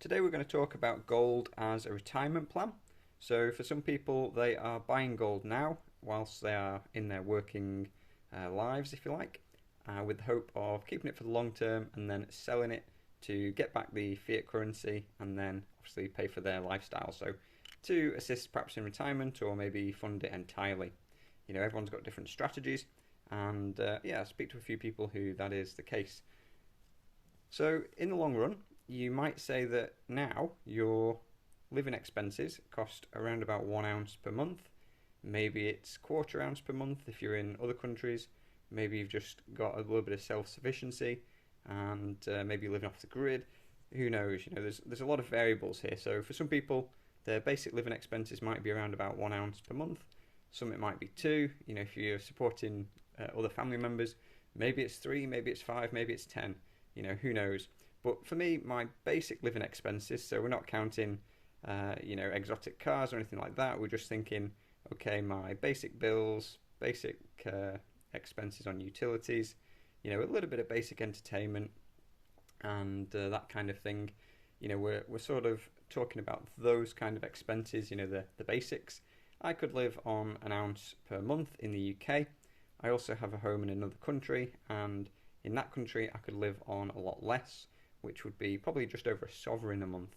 Today we're going to talk about gold as a retirement plan. So for some people, they are buying gold now whilst they are in their working lives, if you like, with the hope of keeping it for the long term and then selling it to get back the fiat currency and then obviously pay for their lifestyle. So to assist perhaps in retirement or maybe fund it entirely. You know, everyone's got different strategies, and I speak to a few people who that is the case. So in the long run, you might say that now your living expenses cost around about 1 ounce per month. Maybe it's quarter ounce per month if you're in other countries. Maybe you've just got a little bit of self-sufficiency and maybe you're living off the grid. Who knows? You know, there's a lot of variables here. So for some people, their basic living expenses might be around about 1 ounce per month. Some it might be two. You know, if you're supporting other family members, maybe it's three, maybe it's five, maybe it's 10. You know, who knows? But for me, my basic living expenses, so we're not counting, exotic cars or anything like that. We're just thinking, okay, my basic bills, basic expenses on utilities, you know, a little bit of basic entertainment and that kind of thing. You know, we're sort of talking about those kind of expenses, you know, the basics. I could live on 1 ounce per month in the UK. I also have a home in another country, and in that country I could live on a lot less, which would be probably just over a sovereign a month.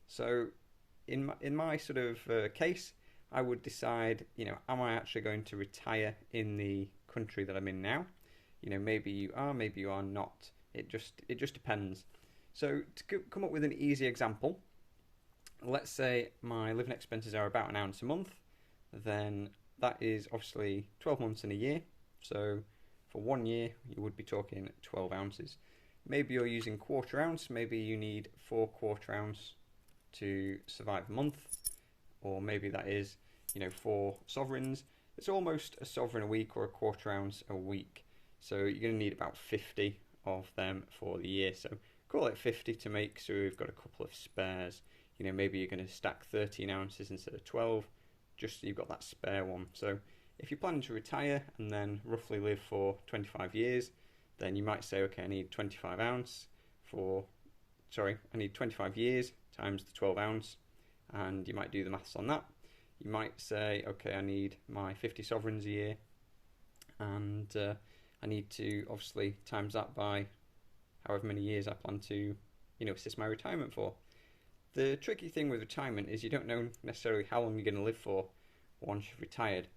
So in my sort of case, I would decide, you know, am I actually going to retire in the country that I'm in now? You know, maybe you are, maybe you are not. It just depends. So to come up with an easy example, let's say my living expenses are about 1 ounce a month, then that is obviously 12 months in a year. So for 1 year, you would be talking 12 ounces. Maybe you're using quarter ounce, maybe you need 4 quarter ounce to survive a month, or maybe that is, you know, 4 sovereigns. It's almost a sovereign a week or a quarter ounce a week. So you're going to need about 50 of them for the year. So call it 50 to make so we've got a couple of spares. You know, maybe you're going to stack 13 ounces instead of 12, just so you've got that spare one. So if you're planning to retire and then roughly live for 25 years, then you might say, okay, I need 25 ounce I need 25 years times the 12 ounce, and you might do the maths on that. You might say, okay, I need my 50 sovereigns a year, and I need to obviously times that by however many years I plan to, you know, assist my retirement for. The tricky thing with retirement is you don't know necessarily how long you're going to live for once you've retired.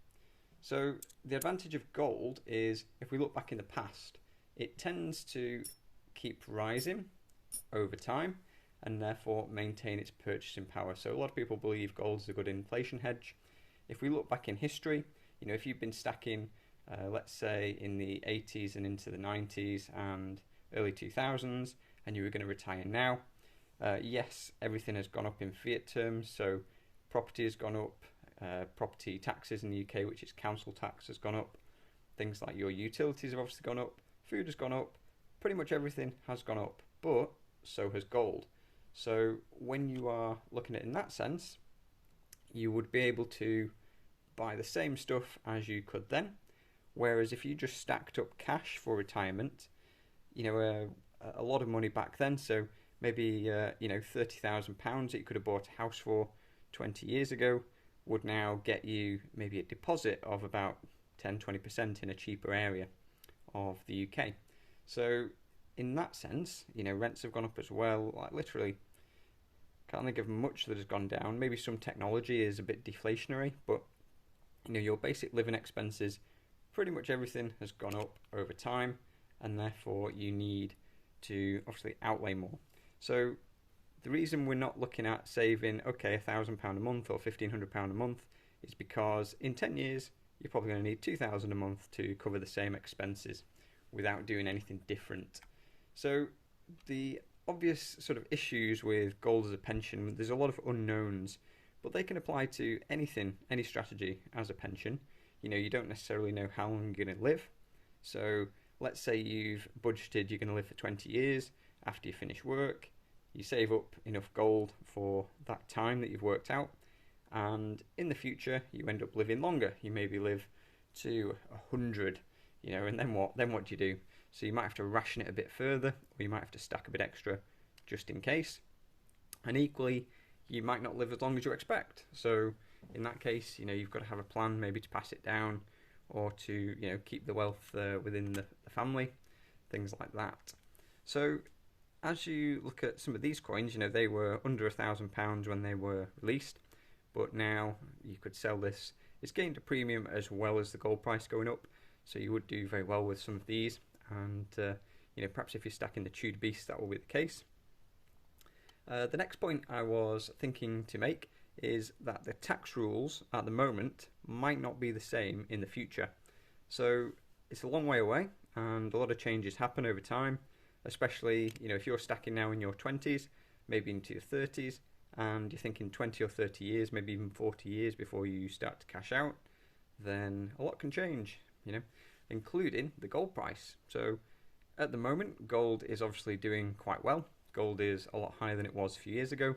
So the advantage of gold is, if we look back in the past, it tends to keep rising over time and therefore maintain its purchasing power. So a lot of people believe gold is a good inflation hedge. If we look back in history, you know, if you've been stacking, let's say in the 80s and into the 90s and early 2000s, and you were going to retire now, yes, everything has gone up in fiat terms. So property has gone up, property taxes in the UK, which is council tax, has gone up. Things like your utilities have obviously gone up, food has gone up, pretty much everything has gone up, but so has gold. So when you are looking at it in that sense, you would be able to buy the same stuff as you could then. Whereas if you just stacked up cash for retirement, you know, a lot of money back then, so maybe £30,000 that you could have bought a house for 20 years ago would now get you maybe a deposit of about 10-20% in a cheaper area of the UK. So in that sense, you know, rents have gone up as well. Like literally, can't think of much that has gone down. Maybe some technology is a bit deflationary, but you know, your basic living expenses, pretty much everything has gone up over time, and therefore you need to obviously outlay more. So the reason we're not looking at saving, okay, £1,000 a month or £1,500 a month is because in 10 years you're probably going to need 2,000 a month to cover the same expenses without doing anything different. So the obvious sort of issues with gold as a pension, there's a lot of unknowns, but they can apply to anything, any strategy as a pension. You know, you don't necessarily know how long you're going to live. So let's say you've budgeted you're going to live for 20 years after you finish work. You save up enough gold for that time that you've worked out, and in the future you end up living longer. You maybe live to 100, you know, and then what? Then what do you do? So you might have to ration it a bit further, or you might have to stack a bit extra just in case. And equally, you might not live as long as you expect. So in that case, you've got to have a plan, maybe to pass it down, or to keep the wealth within the family, things like that. So as you look at some of these coins, they were under £1,000 when they were released, but now you could sell this. It's gained a premium as well as the gold price going up, so you would do very well with some of these. And perhaps if you're stacking the Tudor Beast, that will be the case. The next point I was thinking to make is that the tax rules at the moment might not be the same in the future. So it's a long way away, and a lot of changes happen over time, especially if you're stacking now in your 20s, maybe into your 30s, and you're thinking 20 or 30 years, maybe even 40 years before you start to cash out, then a lot can change, including the gold price. So at the moment, gold is obviously doing quite well. Gold is a lot higher than it was a few years ago.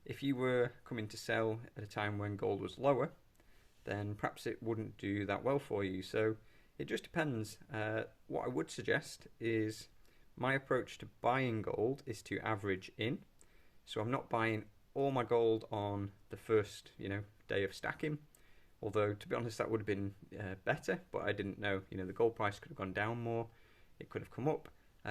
If you were coming to sell at a time when gold was lower, then perhaps it wouldn't do that well for you. So it just depends. What I would suggest is my approach to buying gold is to average in. So I'm not buying all my gold on the first day of stacking. Although, to be honest, that would have been better, but I didn't know. The gold price could have gone down more. It could have come up.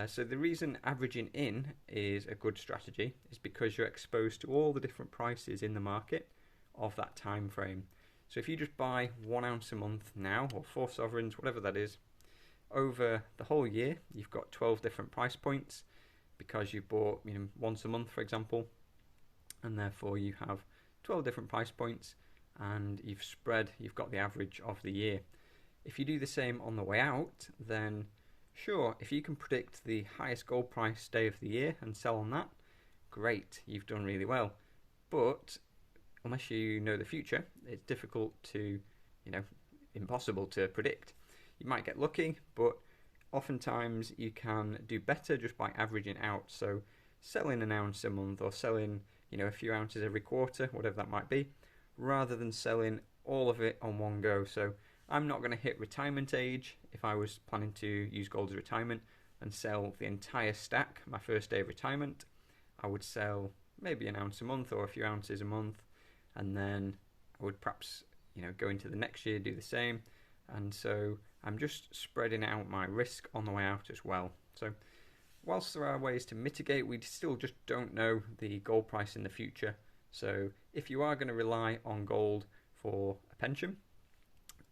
So the reason averaging in is a good strategy is because you're exposed to all the different prices in the market of that time frame. So if you just buy 1 ounce a month now, or 4 sovereigns, whatever that is, over the whole year, you've got 12 different price points because you bought once a month, for example, and therefore you have 12 different price points, and you've got the average of the year. If you do the same on the way out, then sure, if you can predict the highest gold price day of the year and sell on that, great, you've done really well. But unless you know the future, it's difficult to, impossible to predict. You might get lucky, but oftentimes you can do better just by averaging out. So selling an ounce a month, or selling, a few ounces every quarter, whatever that might be, rather than selling all of it on one go. So I'm not going to hit retirement age if I was planning to use gold as retirement and sell the entire stack my first day of retirement. I would sell maybe an ounce a month or a few ounces a month, and then I would perhaps go into the next year, do the same. And so I'm just spreading out my risk on the way out as well. So whilst there are ways to mitigate, we still just don't know the gold price in the future. So if you are going to rely on gold for a pension,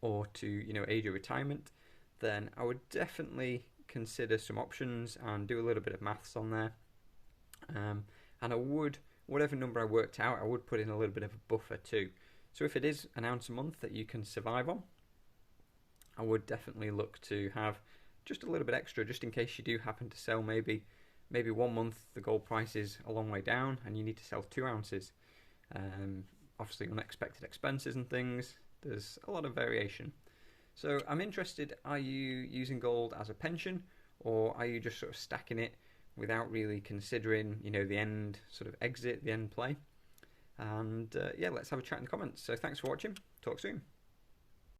or to age of retirement, then I would definitely consider some options and do a little bit of maths on there. And I would, whatever number I worked out, I would put in a little bit of a buffer too. So if it is an ounce a month that you can survive on, I would definitely look to have just a little bit extra, just in case you do happen to sell maybe 1 month the gold price is a long way down and you need to sell 2 ounces. Obviously unexpected expenses and things. There's a lot of variation. So I'm interested, are you using gold as a pension, or are you just sort of stacking it without really considering, the end sort of exit, the end play? And yeah, let's have a chat in the comments. So thanks for watching. Talk soon.